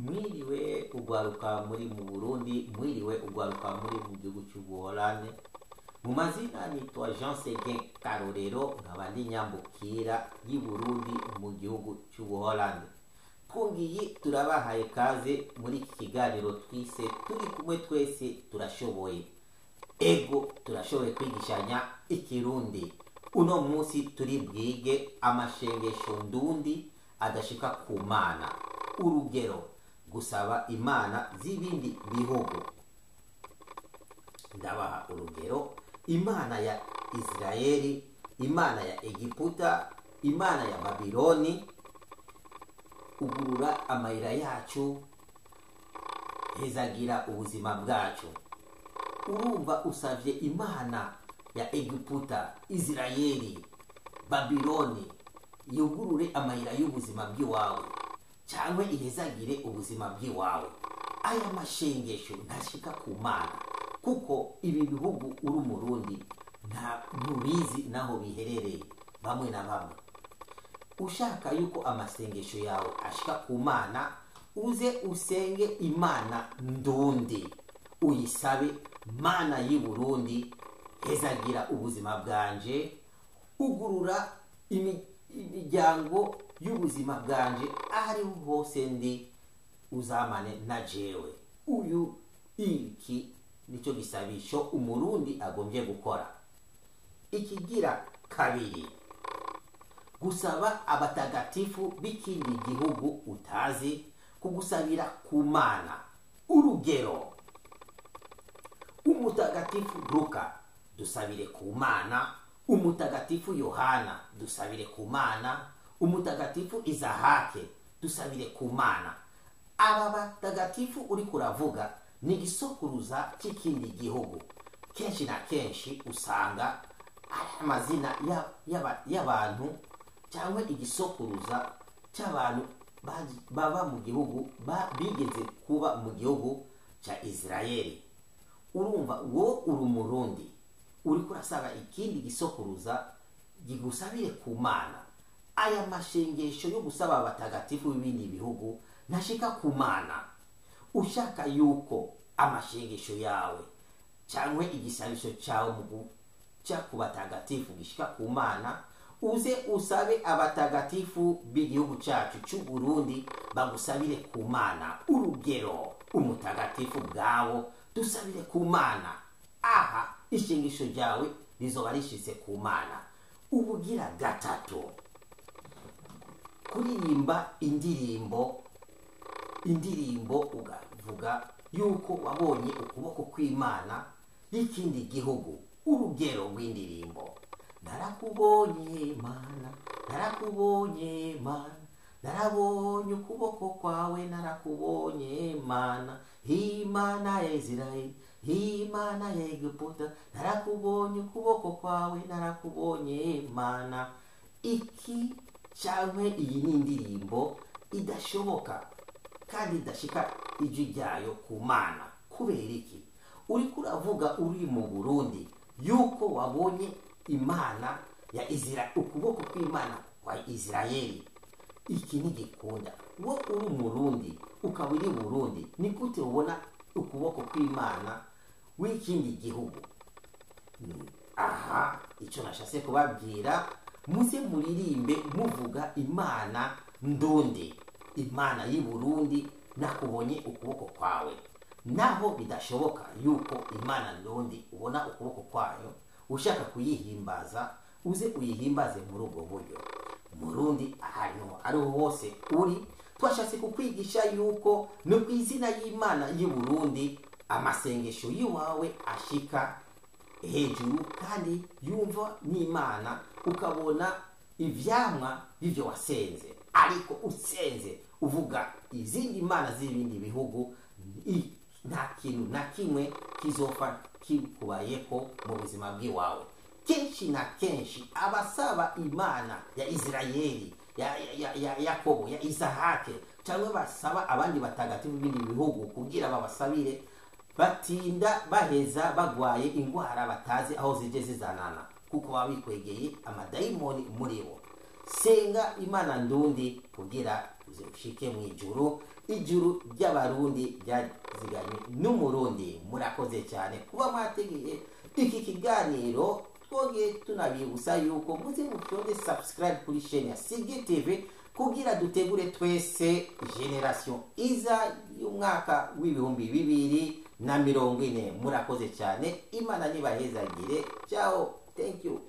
Mwiriwe ugwaruka muri mu Burundi, mwiriwe ugwaruka muri mu gihugu cy'Ubuholande. Mu mazina nitwa Jean Seguin Karorero, nkaba ndi nyambukira y'i Burundi mu gihugu cy'Ubuholande. Twongiye turabahaye kaze muri iki kiganiro twise turi kumwe twese turashoboye. Ego turashoboye kwigishanya ikirundi. Uno munsi turi bwige amashengesho ndundi adashika ku Mana. Urugero, gusaba imana z'ibindi bihugu. Ndabaha urugero: imana ya Israeli, imana ya Egiputa, imana ya Babiloni. Ugurura amayira yacu, hezagira ubuzima bwacu. Urumva usavye imana ya Egiputa, Israeli, Babiloni yugurure amayira y'ubuzima bw'iwawe, cyangwa ihezagire ubuzima bw'iwawe. Aya mashengesho ntashika ku Mana, kuko ibi bihugu uri umurundi nta ntubizi naho biherereye bamwe na bamwe. Ushaka yuko amasengesho yawe ashika ku Mana, uze usenge imana ndundi, uyisabe: Mana y'i Burundi, hezagira ubuzima bwanje, ugurura imiryango y'ubuzima bwanje, ahariho hose ndi uzamane na jewe. Iki nicyo gisabisho umurundi agombye gukora. Ikigira kabiri: gusaba abatagatifu b'ikindi gihugu utazi kugusabira ku Mana. Urugero, umutagatifu Luka dusabire ku Mana, umutagatifu Yohana dusabire ku Mana, umutagatifu Izahake dusabire ku Mana. Aba batagatifu uri kuravuga ni igisokuruza cy'ikindi gihugu. Kenshi na kenshi usanga ari amazina y'abantu cyangwa igisokuruza cy'abantu baba mu gihugu, bigeze kuba mu gihugu cya Israeli. Urumva wo uri umurundi uri kurasaba ikindi gisokuruza gigusabire ku Mana. Aya mashengesho yo gusaba abatagatifu b'ibindi bihugu ntashika ku Mana. Ushaka yuko amashengesho yawe cyangwa igisabisho cyawe ku batagatifu gishika ku Mana, uze usabe abatagatifu b'igihugu cyacu cy'u Burundi bagusabire ku Mana. Urugero, umutagatifu bwawo dusabire ku Mana. Aha ishengesho ryawe rizoba rishitse ku Mana. Ubugira gatatu: kuririmba indirimbo ugavuga yuko wabonye ukuboko kw'Imana y'ikindi gihugu. Urugero rw'indirimbo: narakubonye Mana, narakubonye Mana, narabonye ukuboko kwawe, narakubonye Mana, Imana ya Israeli, Imana ya Egiputa, narakubonye ukuboko kwawe, narakubonye Mana. Iki cyangwa iyi ni indirimbo idashoboka kandi idashika ijwi ryayo ku Mana. Kubera iki? Uri kuravuga uri mu Burundi yuko wabonye imana ya Israeli, ukuboko kw'Imana kwa Israeli. Iki ntigikunda. Wo uri umurundi ukaba uri Burundi, ni gute ubona ukuboko kw'Imana w'ikindi gihugu? Aha icyo nashase kubabwira, muze muririmbe muvuga imana ndundi, imana y'i Burundi, nakubonye ukuboko kwawe. Naho bidashoboka yuko imana ndundi ubona ukuboko kwayo, ushaka kuyihimbaza, uze uyihimbaze muri ubwo buryo. Murundi ahantu ariho hose uri, twashatse kukwigisha yuko no ku izina y'Imana y'i Burundi amasengesho yiwawe ashika hejuru kandi yumva n'Imana, ukabona ivyamwa b'ivyo wasenze. Ariko usenze uvuga izindi mana z'ibindi bihugu, nta kintu na kimwe kizofa kikubayeko mu buzima bw'iwawe. Kenshi na kenshi abasaba imana ya Israeli, ya Yakobo, ya Izahake, cyangwa basaba abandi batagatifu b'ibindi bihugu kugira babasabire, batinda baheza bagwaye ingwara batazi aho zije zizanana, kuko baba bikwegeye amadayimoni muri bo. Senga imana ndundi kugira uze ushike mu ijuru, ijuru ry'abarundi ryaziganye n'umurundi. Murakoze cyane kuba mwategeye iki kiganiro. Twongeye tunabibutsa yuko muze mufyonde subscribe kuri chaîne ya Sigi TV kugira dutegure twese generation iza y'umwaka w'ibihumbi 2040. Murakoze cyane, Imana nibahezagire. Ciao, thank you.